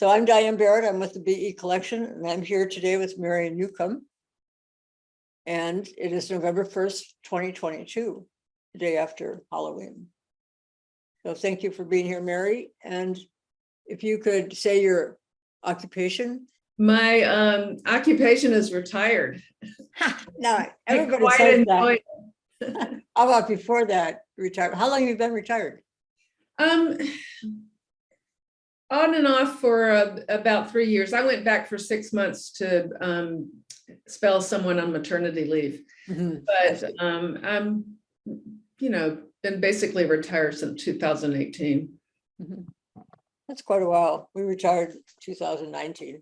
So I'm Diane Barrett. I'm with the BE Collection, and I'm here today with Mary Newcombe. And it is November 1st, 2022, the day after Halloween. So thank you for being here, Mary. And if you could say your occupation. My occupation is retired. No, everybody Quite says enjoy that. How about before that, retired? How long have you been retired? On and off for about 3 years. I went back for 6 months to spell someone on maternity leave. But I'm, been basically retired since 2018. That's quite a while. We retired 2019.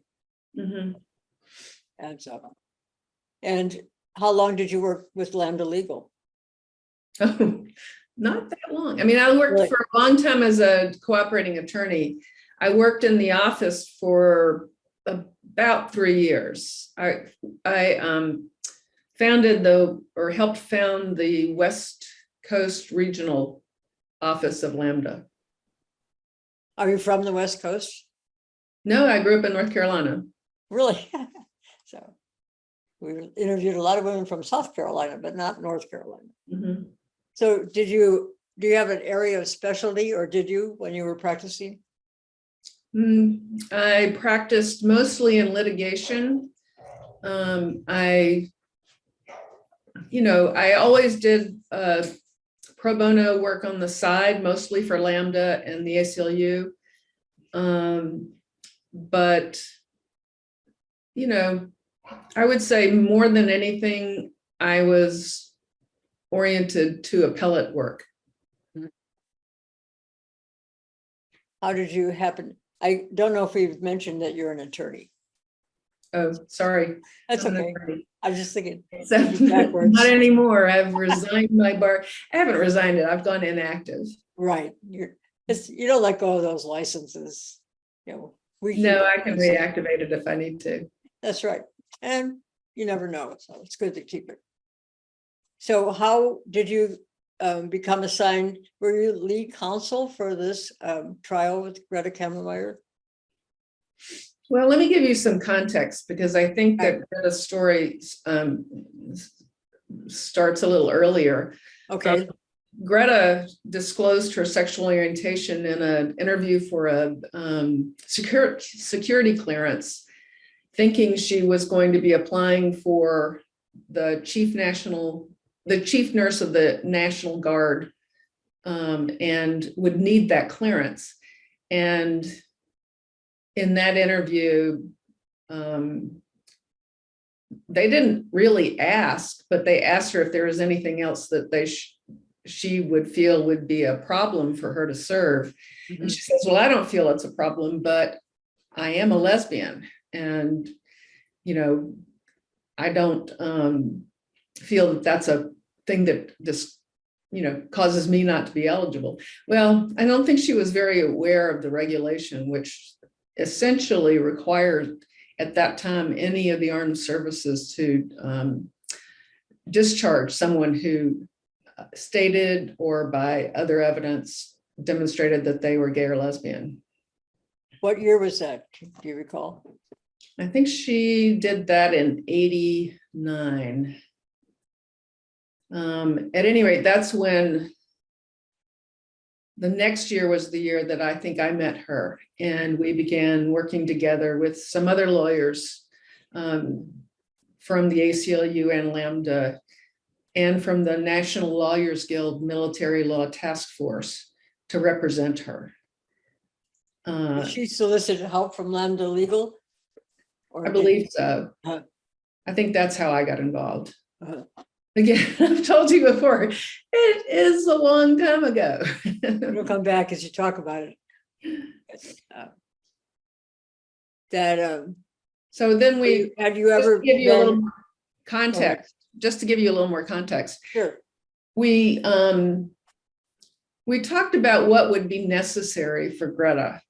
And how long did you work with Lambda Legal? Oh, not that long. I mean, I worked for a long time as a cooperating attorney. I worked in the office for about 3 years. I helped found the West Coast Regional Office of Lambda. Are you from the West Coast? No, I grew up in North Carolina. Really? So we interviewed a lot of women from South Carolina, but not North Carolina. So do you have an area of specialty, or did you when you were practicing? I practiced mostly in litigation. I always did pro bono work on the side, mostly for Lambda and the ACLU. But, I would say more than anything, I was oriented to appellate work. How did you happen? I don't know if we've mentioned that you're an attorney. Oh, sorry. That's okay. I was just thinking. So, not anymore. I've resigned my bar. I haven't resigned it. I've gone inactive. Right. You don't let go of those licenses. No, I can reactivate it if I need to. That's right. And you never know. So it's good to keep it. So how did you become assigned? Were you lead counsel for this trial with Greta Kammermeyer? Well, let me give you some context, because I think that the story starts a little earlier. Okay. Greta disclosed her sexual orientation in an interview for a security clearance, thinking she was going to be applying for the chief nurse of the National Guard, and would need that clearance. And in that interview, they didn't really ask, but they asked her if there was anything else that she would feel would be a problem for her to serve. And she says, well, I don't feel it's a problem, but I am a lesbian. And, I don't feel that that's a thing that just, causes me not to be eligible. Well, I don't think she was very aware of the regulation, which essentially required at that time any of the armed services to discharge someone who stated or by other evidence demonstrated that they were gay or lesbian. What year was that? Do you recall? I think she did that in '89. At any rate, that's when the next year was the year that I think I met her, and we began working together with some other lawyers from the ACLU and Lambda, and from the National Lawyers Guild Military Law Task Force to represent her. Did she solicited help from Lambda Legal? I believe so. I think that's how I got involved. Again, I've told you before, it is a long time ago. It'll come back as you talk about it. So then have you ever give you a little more context, just to give you a little more context. Sure. We talked about what would be necessary for Greta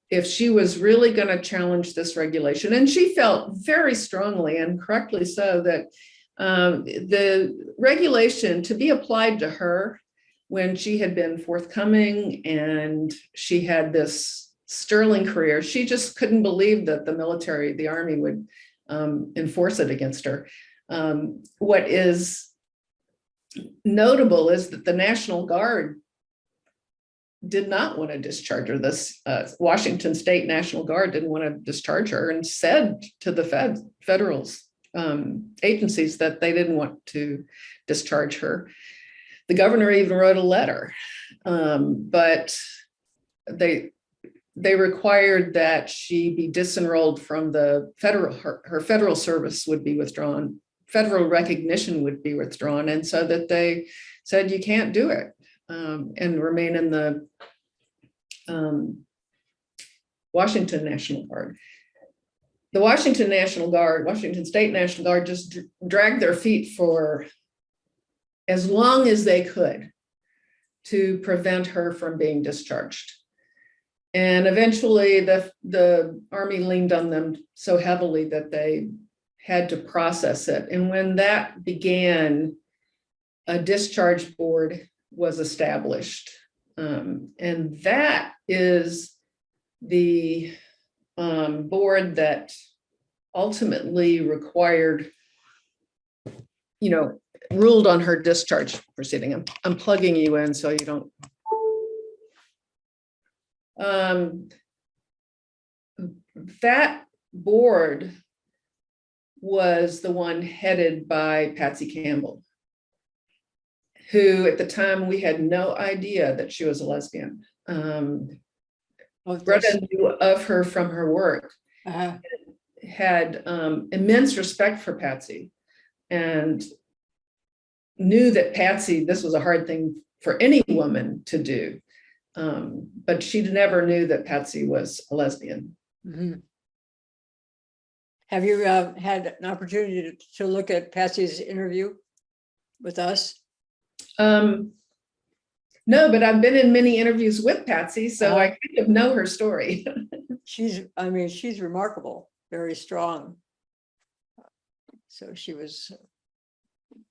if she was really going to challenge this regulation. And she felt very strongly, and correctly so, that the regulation to be applied to her when she had been forthcoming and she had this sterling career. She just couldn't believe that the military, the army would enforce it against her. What is notable is that the National Guard did not want to discharge her. This Washington State National Guard didn't want to discharge her and said to the federals agencies that they didn't want to discharge her. The governor even wrote a letter, but they required that she be disenrolled from the federal, her federal service would be withdrawn, federal recognition would be withdrawn, and so that they said you can't do it and remain in the Washington National Guard. The Washington National Guard, Washington State National Guard just dragged their feet for as long as they could to prevent her from being discharged. And eventually the Army leaned on them so heavily that they had to process it. And when that began, a discharge board was established. And that is the board that ultimately required, ruled on her discharge proceeding. I'm plugging you in so you don't. That board was the one headed by Patsy Campbell, who at the time we had no idea that she was a lesbian. Greta knew of her from her work, had immense respect for Patsy, and knew that Patsy, this was a hard thing for any woman to do, but she never knew that Patsy was a lesbian. Mm-hmm. Have you had an opportunity to look at Patsy's interview with us? No, but I've been in many interviews with Patsy, so I kind of know her story. She's remarkable, very strong. So she was,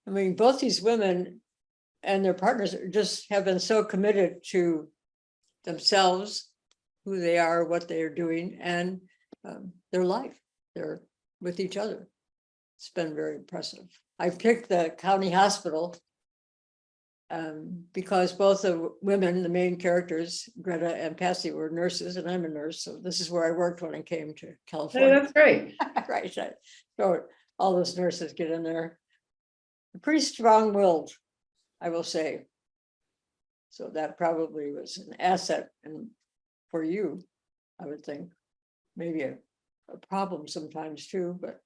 both these women and their partners just have been so committed to themselves, who they are, what they are doing, and their life. They're with each other. It's been very impressive. I picked the county hospital because both the women, the main characters, Greta and Patsy, were nurses, and I'm a nurse. So this is where I worked when I came to California. Oh, that's great. Right. So all those nurses get in there. Pretty strong-willed, I will say. So that probably was an asset for you, I would think. Maybe a problem sometimes too, but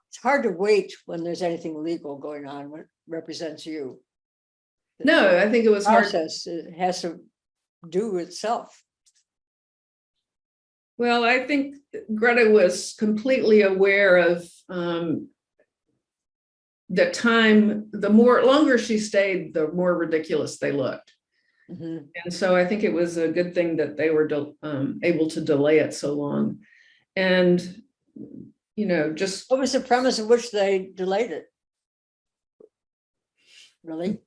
it's hard to wait when there's anything legal going on, what represents you. No, I think it was hard. It has to do itself. Well, I think Greta was completely aware of the time, the longer she stayed, the more ridiculous they looked. Mm-hmm. And so I think it was a good thing that they were able to delay it so long. And, just. What was the premise of which they delayed it? Really?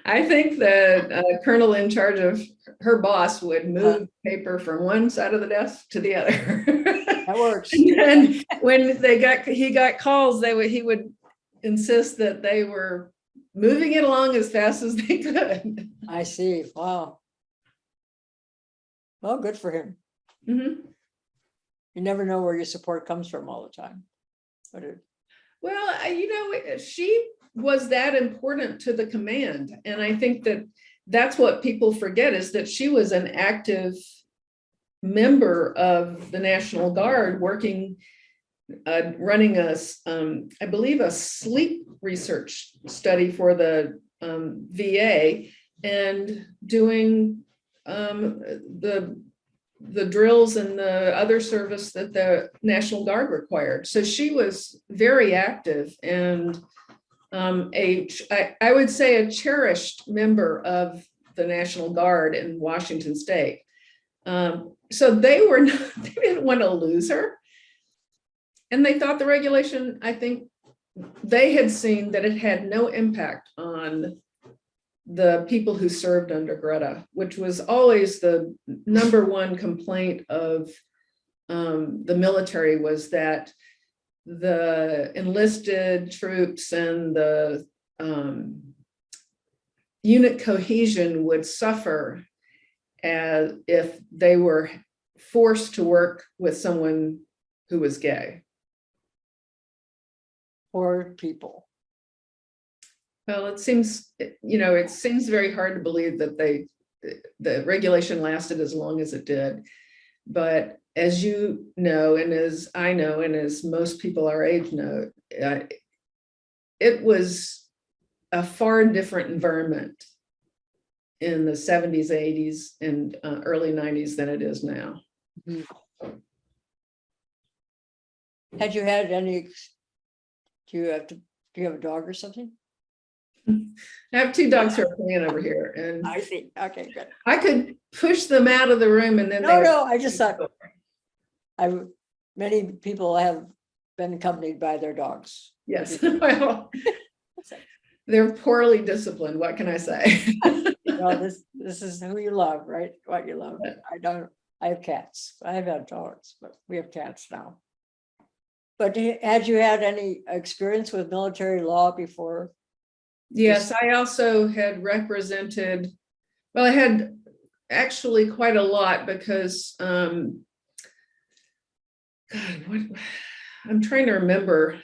I think the colonel in charge of her boss would move paper from one side of the desk to the other. That works. And when he got calls, he would insist that they were moving it along as fast as they could. I see. Wow. Well, good for him. Mm-hmm. You never know where your support comes from all the time. Well, she was that important to the command. And I think that's what people forget, is that she was an active member of the National Guard, working, running I believe a sleep research study for the VA, and doing the drills and the other service that the National Guard required. So she was very active and I would say a cherished member of the National Guard in Washington State. So they didn't want to lose her. And they thought the regulation, I think they had seen that it had no impact on the people who served under Greta, which was always the number one complaint of the military, was that the enlisted troops and the unit cohesion would suffer as if they were forced to work with someone who was gay. Poor people. Well, it seems, it seems very hard to believe that the regulation lasted as long as it did. But as you know, and as I know, and as most people our age know, it was a far different environment in the 70s, 80s, and early 90s than it is now. Had you had any, do you have a dog or something? I have two dogs who are playing over here, and I see. Okay, good. I could push them out of the room and then No, I just thought many people have been accompanied by their dogs. Yes, well, they're poorly disciplined. What can I say? Well, this is who you love, right? What you love. I have cats. I've had dogs, but we have cats now. But had you had any experience with military law before? Yes, I also had represented, well, I had actually quite a lot because, God, I'm trying to remember.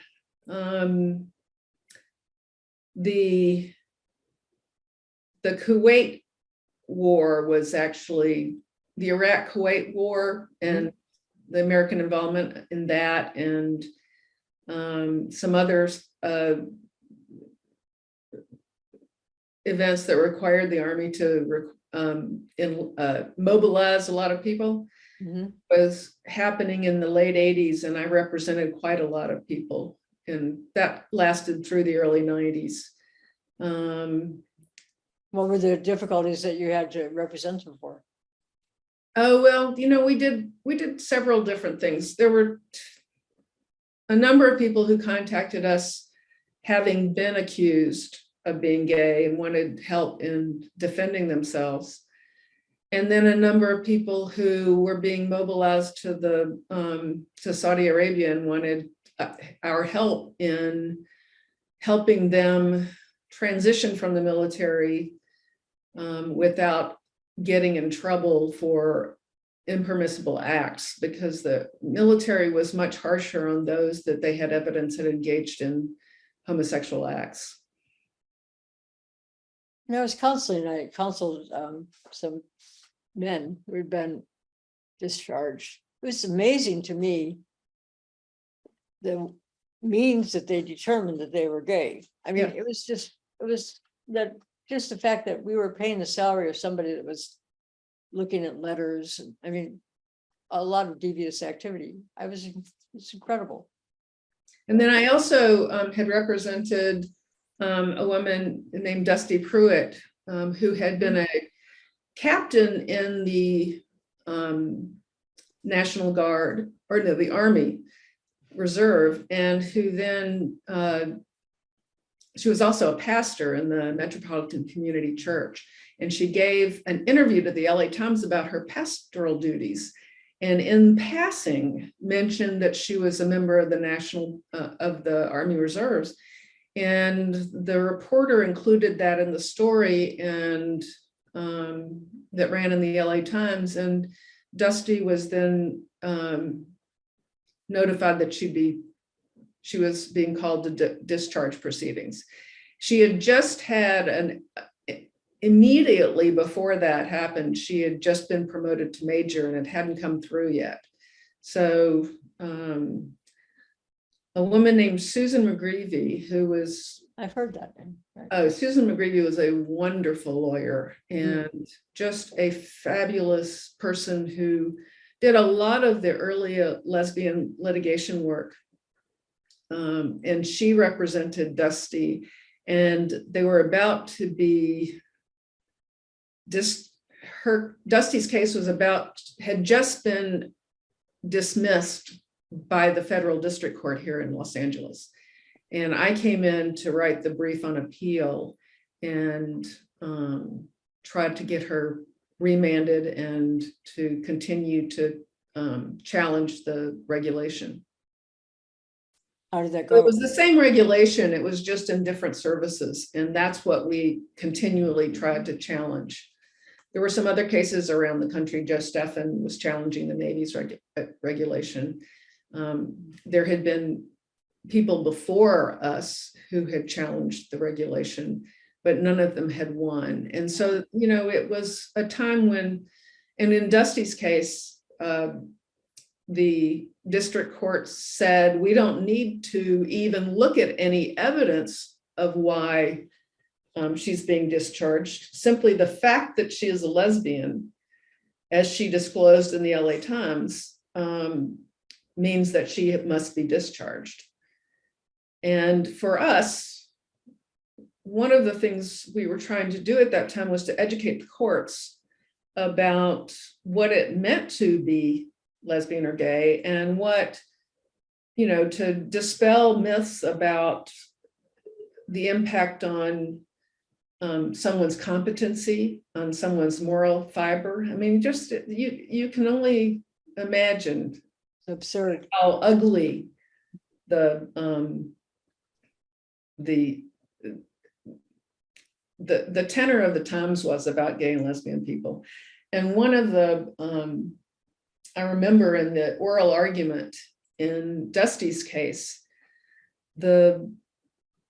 The Kuwait War was actually the Iraq-Kuwait War, and the American involvement in that, and some other events that required the Army to mobilize a lot of people, was happening in the late 80s, and I represented quite a lot of people, and that lasted through the early 90s. What were the difficulties that you had to represent them for? Oh, well, we did several different things. There were a number of people who contacted us having been accused of being gay and wanted help in defending themselves. And then a number of people who were being mobilized to Saudi Arabia and wanted our help in helping them transition from the military without getting in trouble for impermissible acts, because the military was much harsher on those that they had evidence had engaged in homosexual acts. I was counseling. I counseled some men who had been discharged. It was amazing to me the means that they determined that they were gay. I mean, it was just the fact that we were paying the salary of somebody that was looking at letters. And, I mean, a lot of devious activity. It's incredible. And then I also had represented a woman named Dusty Pruitt, who had been a captain in the National Guard, or no, the Army Reserve, and who then, she was also a pastor in the Metropolitan Community Church. And she gave an interview to the LA Times about her pastoral duties. And in passing, mentioned that she was a member of the Army Reserves. And the reporter included that in the story, and that ran in the LA Times. And Dusty was then notified that she was being called to discharge proceedings. She had just had immediately before that happened, she had just been promoted to major, and it hadn't come through yet. So a woman named Susan McGreevy, who was— I've heard that name. Right. Oh, Susan McGreevy was a wonderful lawyer and just a fabulous person who did a lot of the early lesbian litigation work. And she represented Dusty, and they were about to be Dusty's case had just been dismissed by the federal district court here in Los Angeles. And I came in to write the brief on appeal, and tried to get her remanded and to continue to challenge the regulation. How did that It go? was the same regulation, it was just in different services, and that's what we continually tried to challenge. There were some other cases around the country. Joe Steffen was challenging the Navy's regulation. There had been people before us who had challenged the regulation, but none of them had won. And so, you know, it was a time when, and in Dusty's case, the district court said, we don't need to even look at any evidence of why she's being discharged. Simply the fact that she is a lesbian, as she disclosed in the LA Times, means that she must be discharged. And for us, one of the things we were trying to do at that time was to educate the courts about what it meant to be lesbian or gay, and what, you know, to dispel myths about the impact on someone's competency, on someone's moral fiber. I mean, just you can only imagine It's absurd. how ugly the tenor of the Times was about gay and lesbian people. And one of the I remember in the oral argument in Dusty's case, the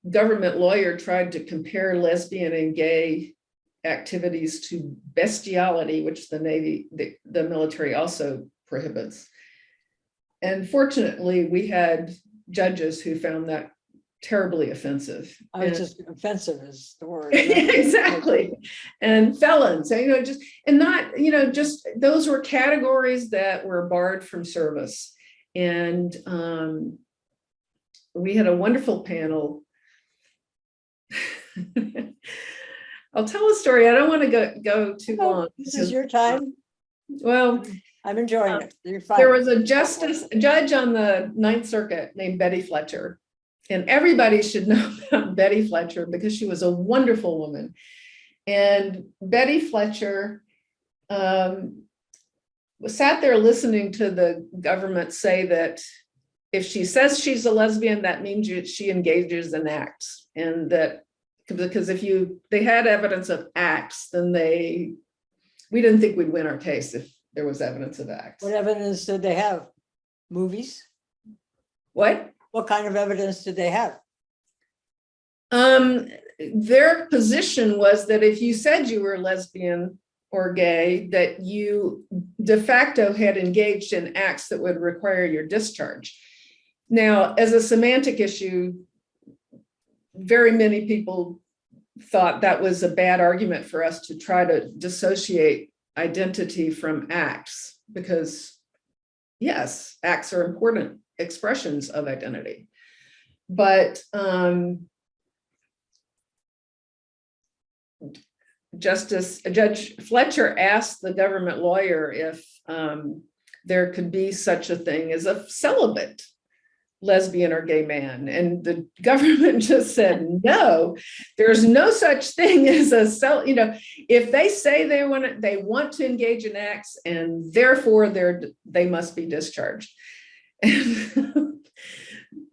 government lawyer tried to compare lesbian and gay activities to bestiality, which the Navy, the military also prohibits. And fortunately, we had judges who found that terribly offensive. I was just offensive is the word. Exactly. And felons, you know, just, and not, you know, just those were categories that were barred from service. And we had a wonderful panel. I'll tell a story. I don't want to go too long. This is your time. Well, I'm enjoying it. You're fine. there was a judge on the Ninth Circuit named Betty Fletcher. And everybody should know about Betty Fletcher because she was a wonderful woman. And Betty Fletcher sat there listening to the government say that if she says she's a lesbian, that means she engages in acts. And that because if they had evidence of acts, then we didn't think we'd win our case if there was evidence of acts. What evidence did they have? Movies? What? What kind of evidence did they have? Their position was that if you said you were lesbian or gay, that you de facto had engaged in acts that would require your discharge. Now, as a semantic issue, very many people thought that was a bad argument for us to try to dissociate identity from acts, because yes, acts are important expressions of identity. But Judge Fletcher asked the government lawyer if there could be such a thing as a celibate lesbian or gay man, and the government just said no, there's no such thing as a you know, if they say they want to engage in acts, and therefore they must be discharged. And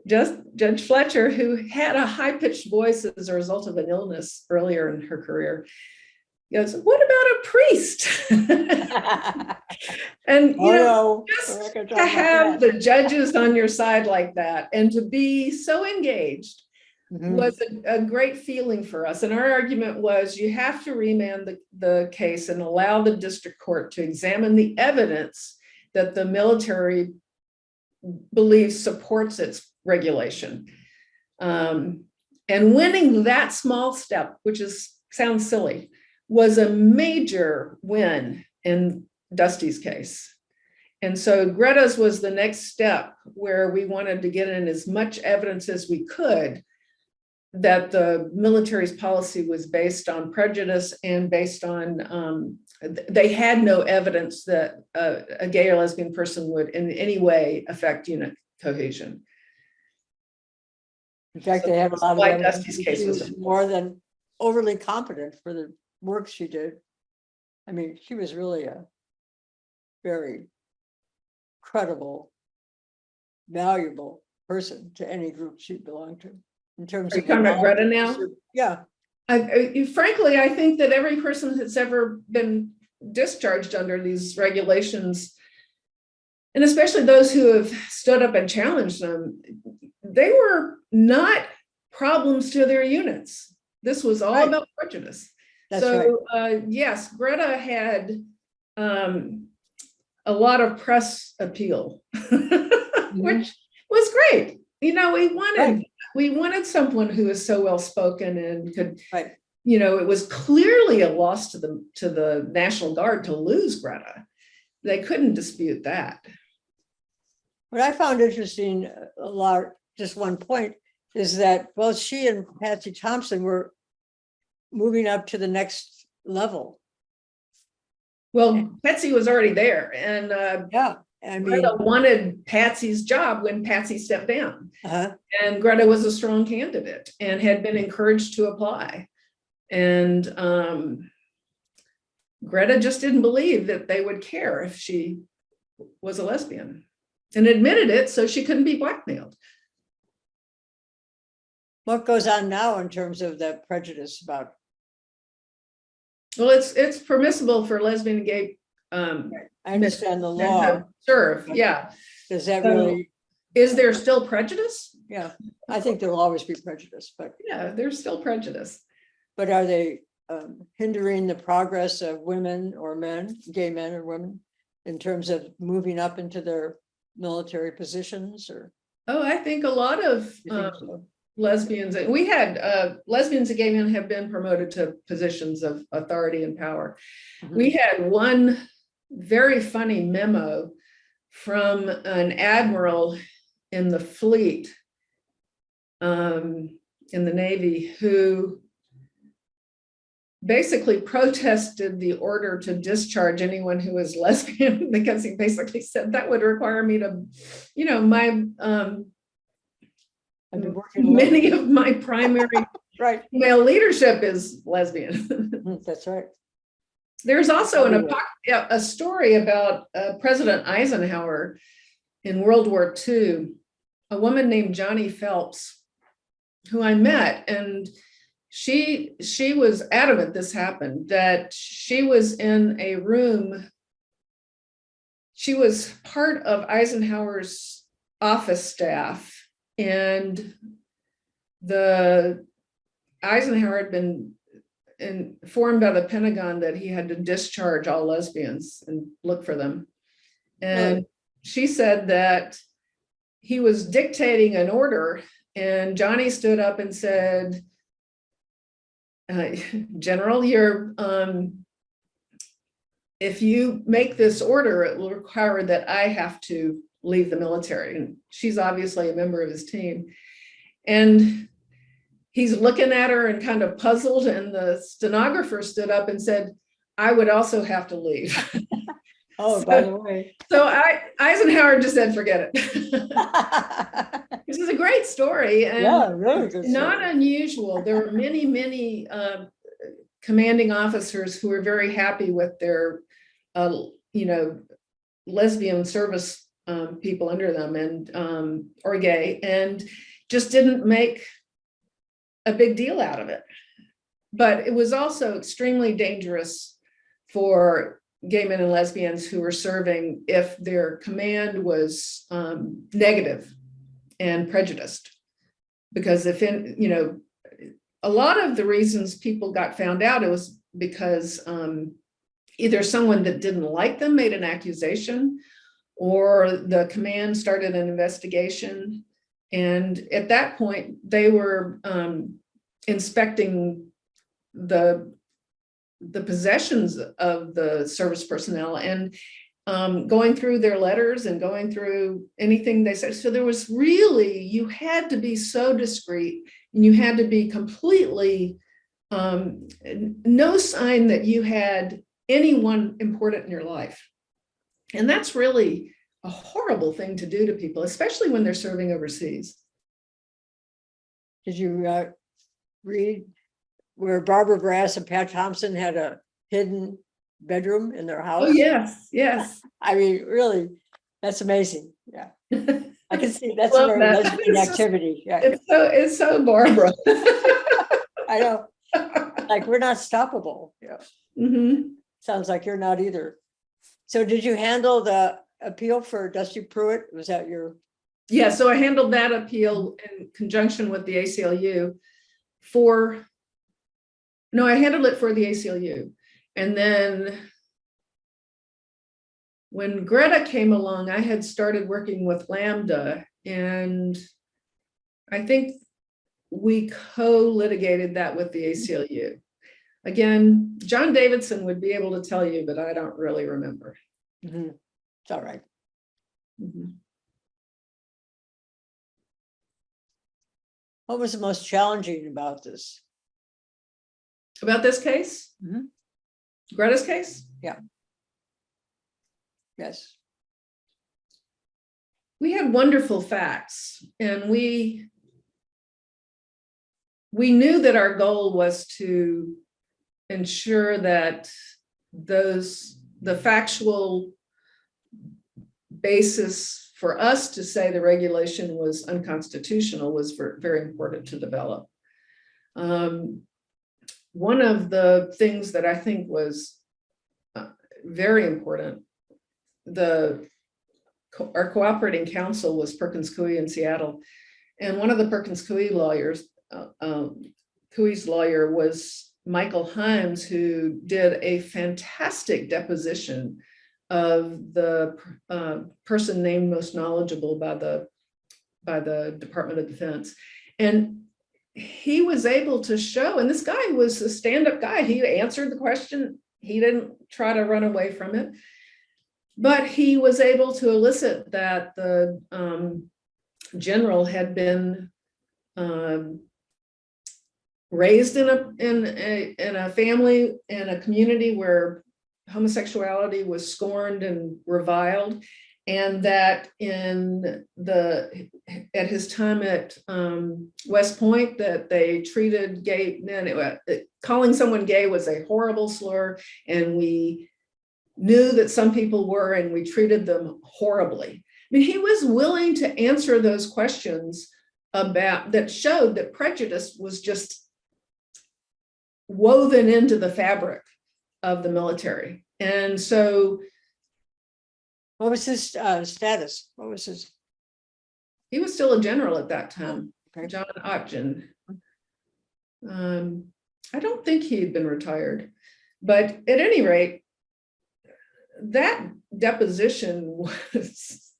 Judge Fletcher, who had a high-pitched voice as a result of an illness earlier in her career, goes, "What about a priest?" And you know, just to have the judges on your side like that and to be so engaged was a great feeling for us. And our argument was, you have to remand the case and allow the district court to examine the evidence that the military believes supports its regulation. And winning that small step, which sounds silly, was a major win in Dusty's case. And so Greta's was the next step, where we wanted to get in as much evidence as we could that the military's policy was based on prejudice and based on, they had no evidence that a gay or lesbian person would in any way affect unit cohesion. In fact, they have a lot of why evidence Dusty's that case she was was more than overly competent for the work she did. I mean, she was really a very credible, valuable person to any group she belonged to in terms Are you of. talking about Greta now? Yeah, Frankly, I think that every person that's ever been discharged under these regulations, and especially those who have stood up and challenged them, they were not problems to their units. This was all Right. about prejudice. that's right. So yes, Greta had a lot of press appeal, which was great. You know, we wanted someone who is so well spoken and could, Right. you know, it was clearly a loss to the National Guard to lose Greta. They couldn't dispute that. What I found interesting a lot, just one point, is that both she and Patsy Thompson were moving up to the next level. Well, Patsy was already there, and Yeah, I mean, Greta wanted Patsy's job when Patsy stepped down. And Greta was a strong candidate and had been encouraged to apply. And Greta just didn't believe that they would care if she was a lesbian, and admitted it, so she couldn't be blackmailed. what goes on now in terms of the prejudice about? Well, it's permissible for lesbian and gay I understand the men law. to serve. Yeah. Does that So, really? is there still prejudice? Yeah, I think there'll always be prejudice, but Yeah, there's still prejudice. are they hindering the progress of women or men, gay men or women, in terms of moving up into their military positions, or? Oh, I think a lot of You think so? lesbians, and we had lesbians and gay men have been promoted to positions of authority and power. We had one very funny memo from an admiral in the fleet, in the Navy, who basically protested the order to discharge anyone who was lesbian, because he basically said that would require me to, you know, many of my primary right. male leadership is lesbian. That's right. There's also a story about President Eisenhower in World War II, a woman named Johnny Phelps, who I met, and she was adamant this happened, that she was in a room. She was part of Eisenhower's office staff, and Eisenhower had been informed by the Pentagon that he had to discharge all lesbians and look for them. And she said that he was dictating an order, and Johnny stood up and said, General, if you make this order, it will require that I have to leave the military. And she's obviously a member of his team. And he's looking at her and kind of puzzled. And the stenographer stood up and said, I would also have to leave. By the way. So Eisenhower just said, forget it. This is a great story, and yeah, really good not story. Unusual. There were many commanding officers who were very happy with their, lesbian service people under them, and or gay, and just didn't make a big deal out of it. But it was also extremely dangerous for gay men and lesbians who were serving if their command was negative and prejudiced. Because a lot of the reasons people got found out, it was because either someone that didn't like them made an accusation, or the command started an investigation. And at that point, they were inspecting the possessions of the service personnel and going through their letters and going through anything they said. So there was really, you had to be so discreet, and you had to be completely, no sign that you had anyone important in your life. And that's really a horrible thing to do to people, especially when they're serving overseas. Did you read where Barbara Brass and Pat Thompson had a hidden bedroom in their house. Oh, yes, yes. I mean, really, that's amazing. Yeah. I can see that's Love where that. lesbian It's just- activity. Yeah, It's so Barbara. I know. Like, we're not stoppable. Yeah. Mhm. Sounds like you're not either. So did you handle the appeal for Dusty Pruitt? Was that your, Yeah, so I handled that appeal in conjunction with the ACLU I handled it for the ACLU. And then when Greta came along, I had started working with Lambda, and I think we co-litigated that with the ACLU. Again, John Davidson would be able to tell you, but I don't really remember. Mhm. It's all right. Mhm. What was the most challenging about this? About this case? Mhm. Greta's case? Yes. We had wonderful facts, and we knew that our goal was to ensure that the factual basis for us to say the regulation was unconstitutional was very important to develop. One of the things that I think was very important, our cooperating counsel was Perkins Coie in Seattle, and one of the Perkins Coie lawyers, Coie's lawyer was Michael Himes, who did a fantastic deposition of the person named most knowledgeable by the Department of Defense. And he was able to show, and this guy was a stand-up guy. He answered the question. He didn't try to run away from it. But he was able to elicit that the general had been raised in a family, in a community where homosexuality was scorned and reviled, and that at his time at West Point, that they treated gay men, calling someone gay was a horrible slur, and we knew that some people were, and we treated them horribly. I mean, he was willing to answer those questions that showed that prejudice was just woven into the fabric of the military. And so, What was his status? What was his? he was still a general at that time, Okay. John Otgen. I don't think he had been retired, but at any rate, that deposition was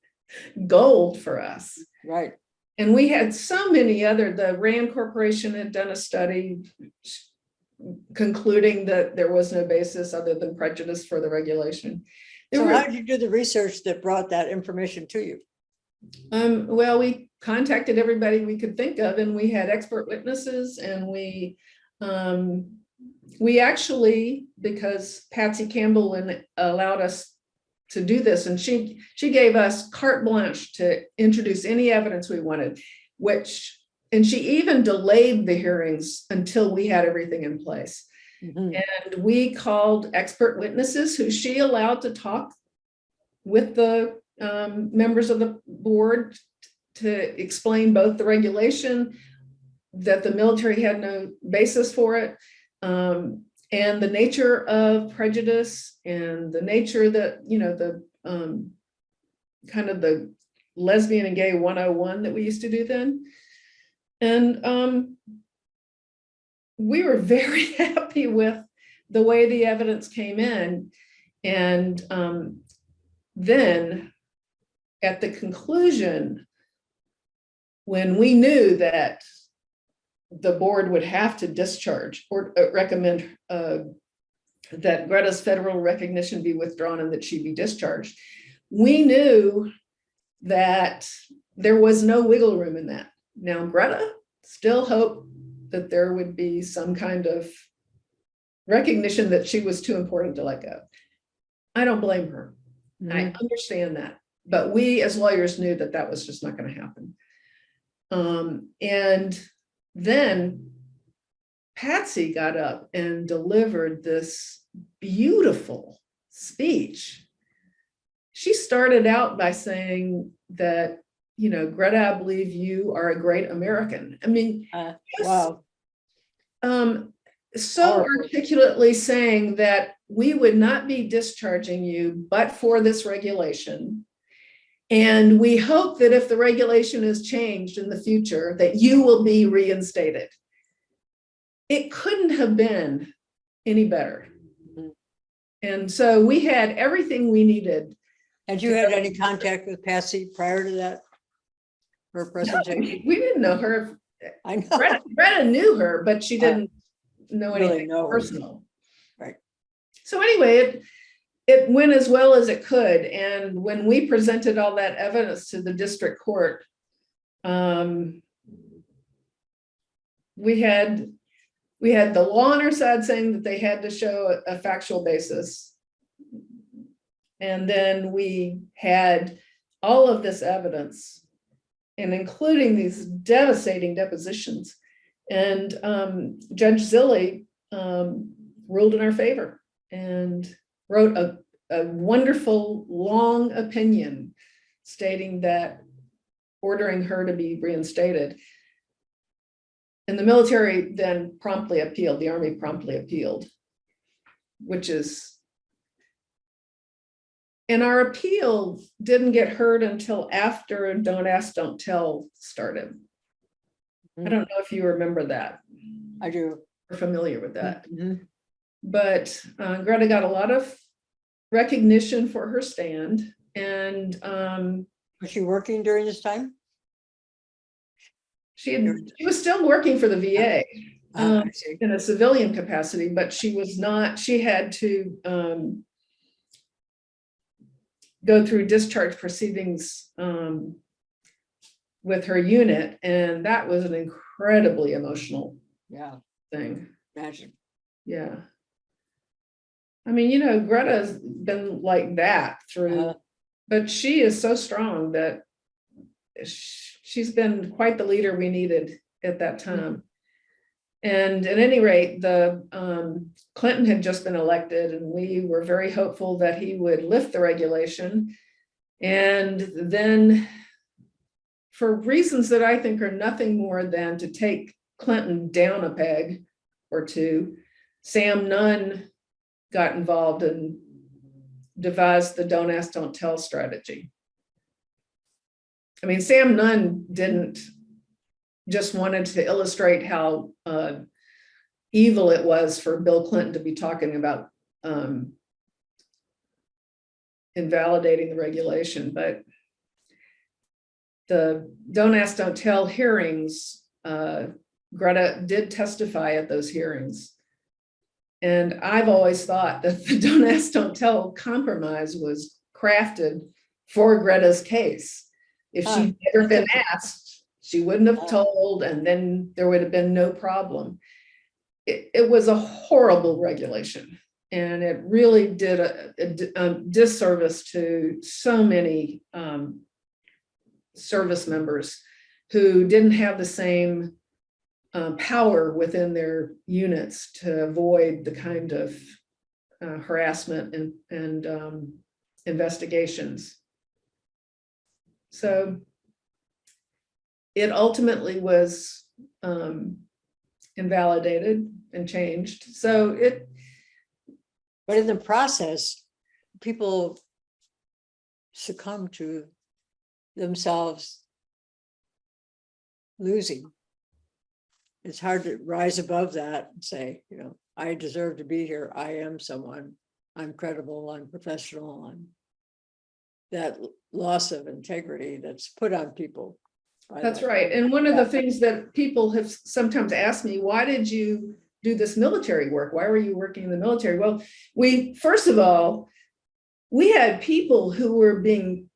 gold for us. Right. And we had so many the Rand Corporation had done a study concluding that there was no basis other than prejudice for the regulation. So how did you do the research that brought that information to you? Well, we contacted everybody we could think of, and we had expert witnesses, and we actually, because Patsy Campbell allowed us to do this, and she gave us carte blanche to introduce any evidence we wanted, and she even delayed the hearings until we had everything in place. Mhm. And we called expert witnesses who she allowed to talk with the members of the board to explain both the regulation, that the military had no basis for it, and the nature of prejudice, and the nature that, the kind of the lesbian and gay 101 that we used to do then. And we were very happy with the way the evidence came in. And then at the conclusion, when we knew that the board would have to discharge or recommend that Greta's federal recognition be withdrawn and that she be discharged, we knew that there was no wiggle room in that. Now, Greta still hoped that there would be some kind of recognition that she was too important to let go. I don't blame her. I understand that. But we as lawyers knew that that was just not going to happen. And then Patsy got up and delivered this beautiful speech. She started out by saying that, you know, Greta, I believe you are a great American. I mean, Wow. So Powerful. articulately saying that we would not be discharging you but for this regulation. And we hope that if the regulation is changed in the future, that you will be reinstated. It couldn't have been any better. Mhm. And so we had everything we needed. Had you had any contact with Patsy prior to that? Her presentation? We didn't know her. I know. Greta knew her, but she didn't know really anything know her. personal. Right. So anyway, it went as well as it could. And when we presented all that evidence to the district court, we had the law on our side saying that they had to show a factual basis. And then we had all of this evidence, and including these devastating depositions. And Judge Zilli ruled in our favor and wrote a wonderful long opinion stating that ordering her to be reinstated. And the military then promptly appealed, the Army promptly appealed, which is, and our appeal didn't get heard until after Don't Ask, Don't Tell started. I don't know if you remember that. I do. Or familiar with that. Mhm. But Greta got a lot of recognition for her stand. And Was she working during this time? she was still working for the VA I see. in a civilian capacity, but she was not, she had to go through discharge proceedings with her unit. And that was an incredibly emotional thing. Imagine. Yeah. I mean, you know, Greta's been like that through, but she is so strong that she's been quite the leader we needed at that time. And at any rate, the Clinton had just been elected, and we were very hopeful that he would lift the regulation. And then, for reasons that I think are nothing more than to take Clinton down a peg or two, Sam Nunn got involved and devised the Don't Ask, Don't Tell strategy. I mean, Sam Nunn didn't just wanted to illustrate how evil it was for Bill Clinton to be talking about invalidating the regulation, but the Don't Ask, Don't Tell hearings, Greta did testify at those hearings. And I've always thought that the Don't Ask, Don't Tell compromise was crafted for Greta's case. If she'd never been asked, she wouldn't have told, and then there would have been no problem. It was a horrible regulation, and it really did a disservice to so many service members who didn't have the same power within their units to avoid the kind of harassment and investigations. So it ultimately was invalidated and changed. So but in the process, people succumb to themselves losing. It's hard to rise above that and say, you know, I deserve to be here. I am someone. I'm credible. I'm professional. I'm that loss of integrity that's put on people. That's right. And one of the things that people have sometimes asked me, why did you do this military work? Why were you working in the military? Well, first of all, we had people who were being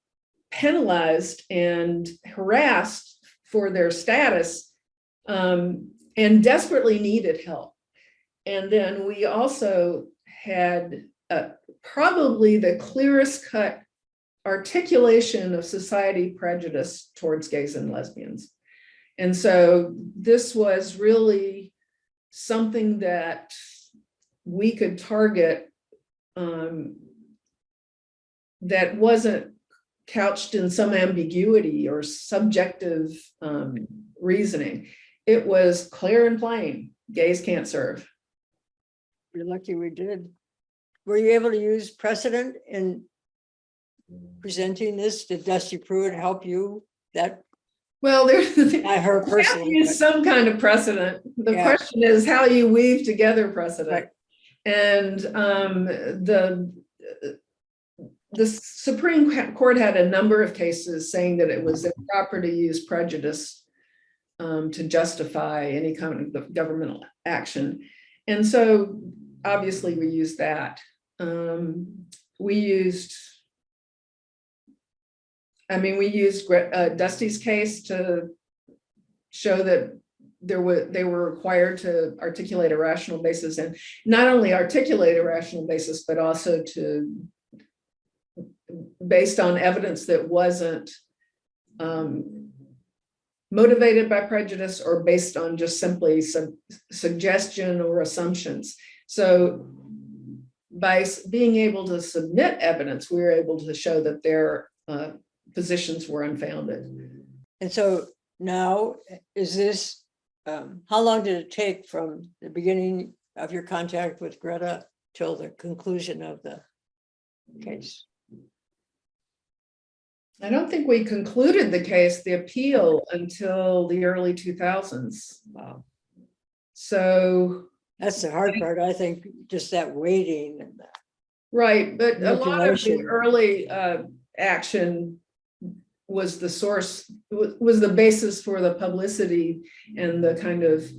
penalized and harassed for their status and desperately needed help. And then we also had probably the clearest cut articulation of society prejudice towards gays and lesbians. And so this was really something that we could target that wasn't couched in some ambiguity or subjective reasoning. It was clear and plain, gays can't serve. You're lucky we did. Were you able to use precedent in presenting this? Did Dusty Pruitt help you? That Well, there's I heard personally. use some kind of precedent. The Yeah. question is how you weave together precedent. Right. And the Supreme Court had a number of cases saying that it was improper to use prejudice to justify any kind of governmental action. And so obviously we used that. We used Dusty's case to show that they were required to articulate a rational basis, and not only articulate a rational basis, but also to, based on evidence that wasn't motivated by prejudice or based on just simply some suggestion or assumptions. So by being able to submit evidence, we were able to show that their positions were unfounded. And so now, is this, how long did it take from the beginning of your contact with Greta till the conclusion of the case? I don't think we concluded the case, the appeal, until the early 2000s. Wow. So That's the hard part, I think, just that waiting and that. right, but a lot of the Manipulation. early action was the source, was the basis for the publicity and the kind of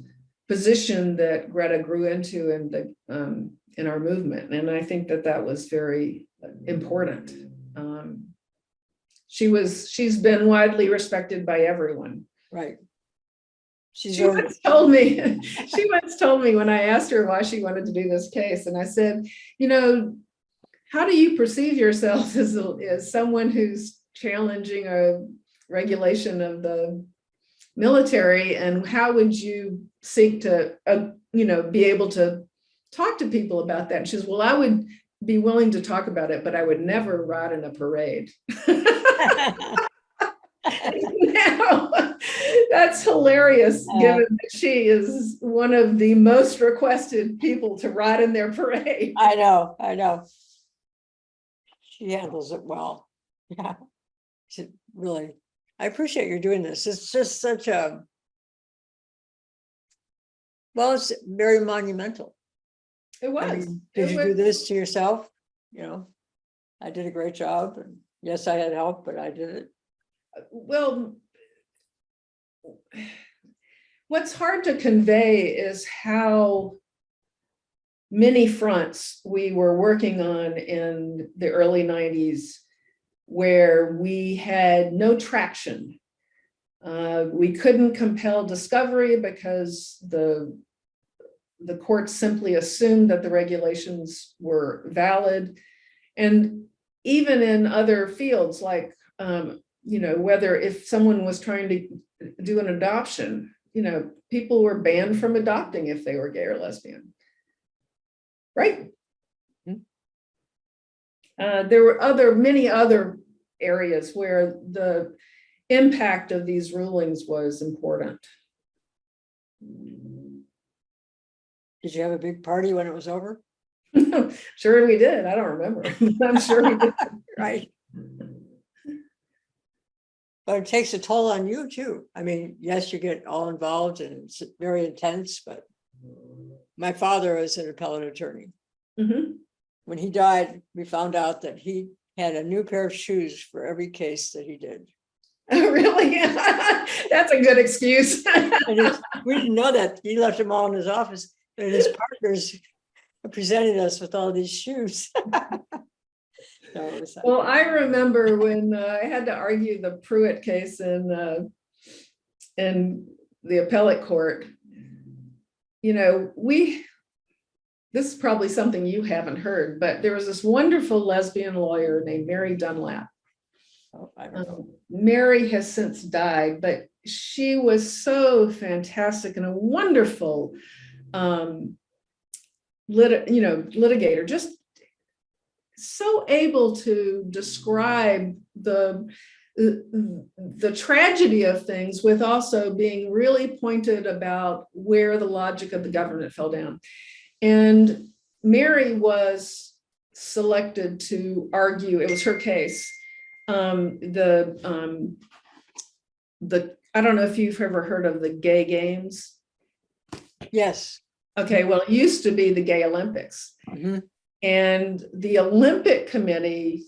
position that Greta grew into in our movement. And I think that was very important. She's been widely respected by everyone. Right. She once told me when I asked her why she wanted to do this case, and I said, you know, how do you perceive yourself as someone who's challenging a regulation of the military, and how would you seek to, be able to talk to people about that? And she says, well, I would be willing to talk about it, but I would never ride in a parade. Now, that's hilarious, given that she is one of the most requested people to ride in their parade. I know. She handles it well. Yeah. She really, I appreciate you doing this. It's just such a, well, it's very monumental. It was. I mean, did you do this to yourself? You know, I did a great job, and yes, I had help, but I did it. Well, what's hard to convey is how many fronts we were working on in the early 90s where we had no traction. We couldn't compel discovery because the courts simply assumed that the regulations were valid. And even in other fields, like, whether if someone was trying to do an adoption, people were banned from adopting if they were gay or lesbian. Right? There were many other areas where the impact of these rulings was important. Did you have a big party when it was over? Sure we did. I don't remember. I'm sure we did. Right. But it takes a toll on you too. I mean, yes, you get all involved and it's very intense, but my father was an appellate attorney. Mm-hmm. When he died, we found out that he had a new pair of shoes for every case that he did. Really? That's a good excuse. We didn't know that. He left them all in his office, and his partners presented us with all these shoes. Well, I remember when I had to argue the Pruitt case in the appellate court. This is probably something you haven't heard, but there was this wonderful lesbian lawyer named Mary Dunlap. Oh, I don't know. Mary has since died, but she was so fantastic and a wonderful litigator, just so able to describe the tragedy of things with also being really pointed about where the logic of the government fell down. And Mary was selected to argue, it was her case. I don't know if you've ever heard of the gay games. Yes. Okay, well, it used to be the Gay Olympics. Mhm. And the Olympic Committee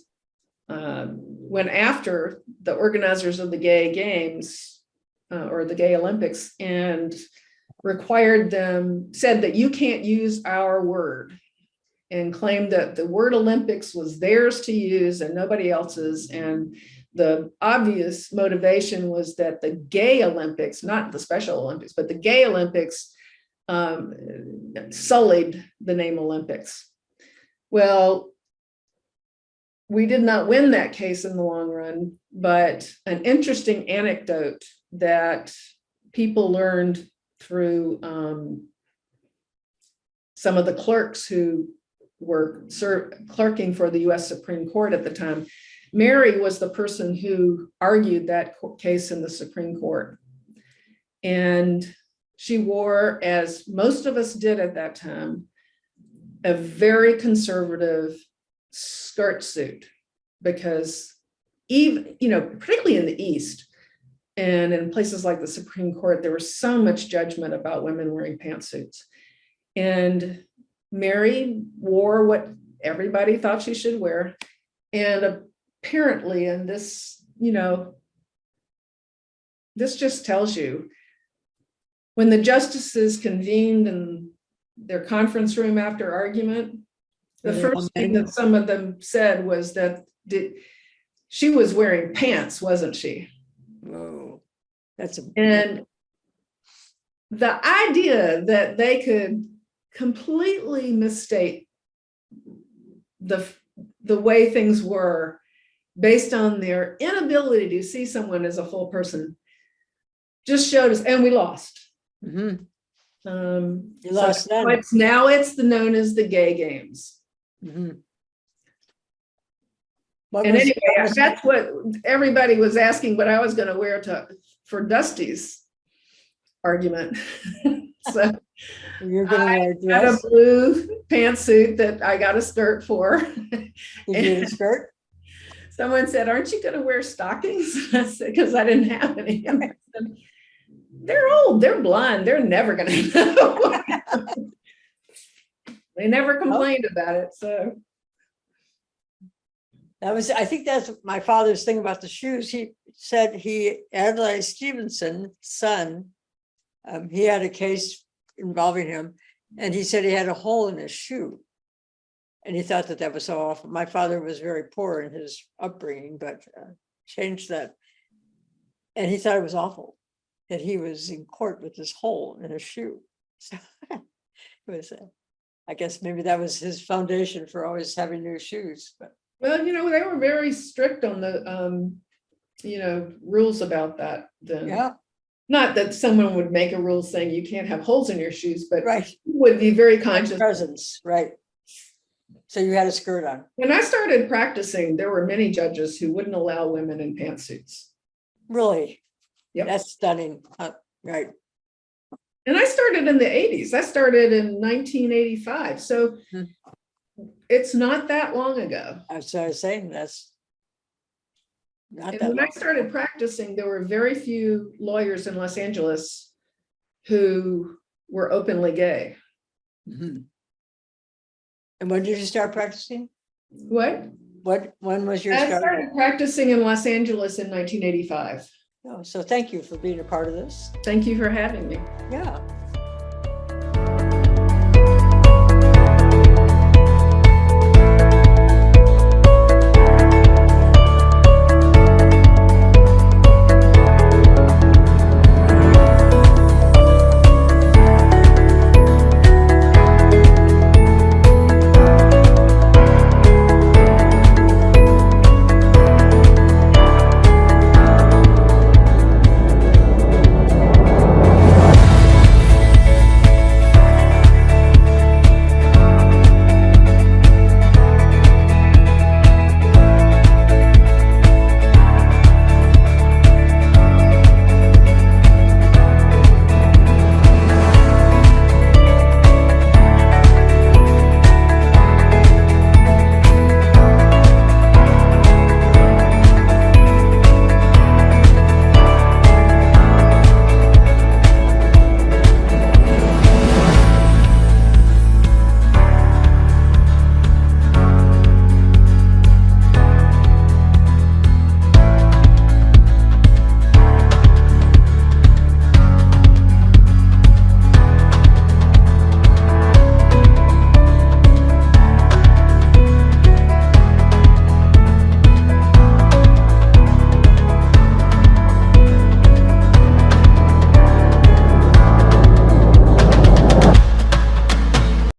went after the organizers of the Gay Games or the Gay Olympics and required them, said that you can't use our word, and claimed that the word Olympics was theirs to use and nobody else's. And the obvious motivation was that the Gay Olympics, not the Special Olympics, but the Gay Olympics sullied the name Olympics. Well, we did not win that case in the long run, but an interesting anecdote that people learned through some of the clerks who were clerking for the US Supreme Court at the time. Mary was the person who argued that case in the Supreme Court. And she wore, as most of us did at that time, a very conservative skirt suit, because even, particularly in the East and in places like the Supreme Court, there was so much judgment about women wearing pantsuits. And Mary wore what everybody thought she should wear. And apparently, and this, this just tells you, when the justices convened in their conference room after argument, the first thing that some of them said was that she was wearing pants, wasn't she? Whoa, and the idea that they could completely misstate the way things were based on their inability to see someone as a full person just showed us, and we lost. Mm-hmm. You So lost them. now it's known as the Gay Games. Mm-hmm. And anyway, that's what everybody was asking what I was going to wear for Dusty's argument. So you're going to wear a I had a dress? blue pantsuit that I got a skirt for. Did you get a skirt? Someone said, "Aren't you going to wear stockings?" I said, because I didn't have any. I said, they're old, they're blind, they're never going to know. They never complained about it. So I think that's my father's thing about the shoes. He said Adlai Stevenson's son, he had a case involving him, and he said he had a hole in his shoe. And he thought that was so awful. My father was very poor in his upbringing, but changed that. And he thought it was awful that he was in court with this hole in his shoe. So it was, I guess maybe that was his foundation for always having new shoes. But well, they were very strict on the, rules about that then. yeah. Not that someone would make a rule saying you can't have holes in your shoes, but right. would be very conscious. Presence, right. So you had a skirt on. When I started practicing, there were many judges who wouldn't allow women in pantsuits. Really? Yep. That's stunning. Right. And I started in the 80s. I started in 1985. So it's not that long ago. I was saying that's not and that when long I started practicing, there were very few lawyers in Los Angeles who were openly gay. Mm-hmm. And when did you start practicing? When was your I start? started practicing in Los Angeles in 1985. Oh, so thank you for being a part of this. Thank you for having me. Yeah.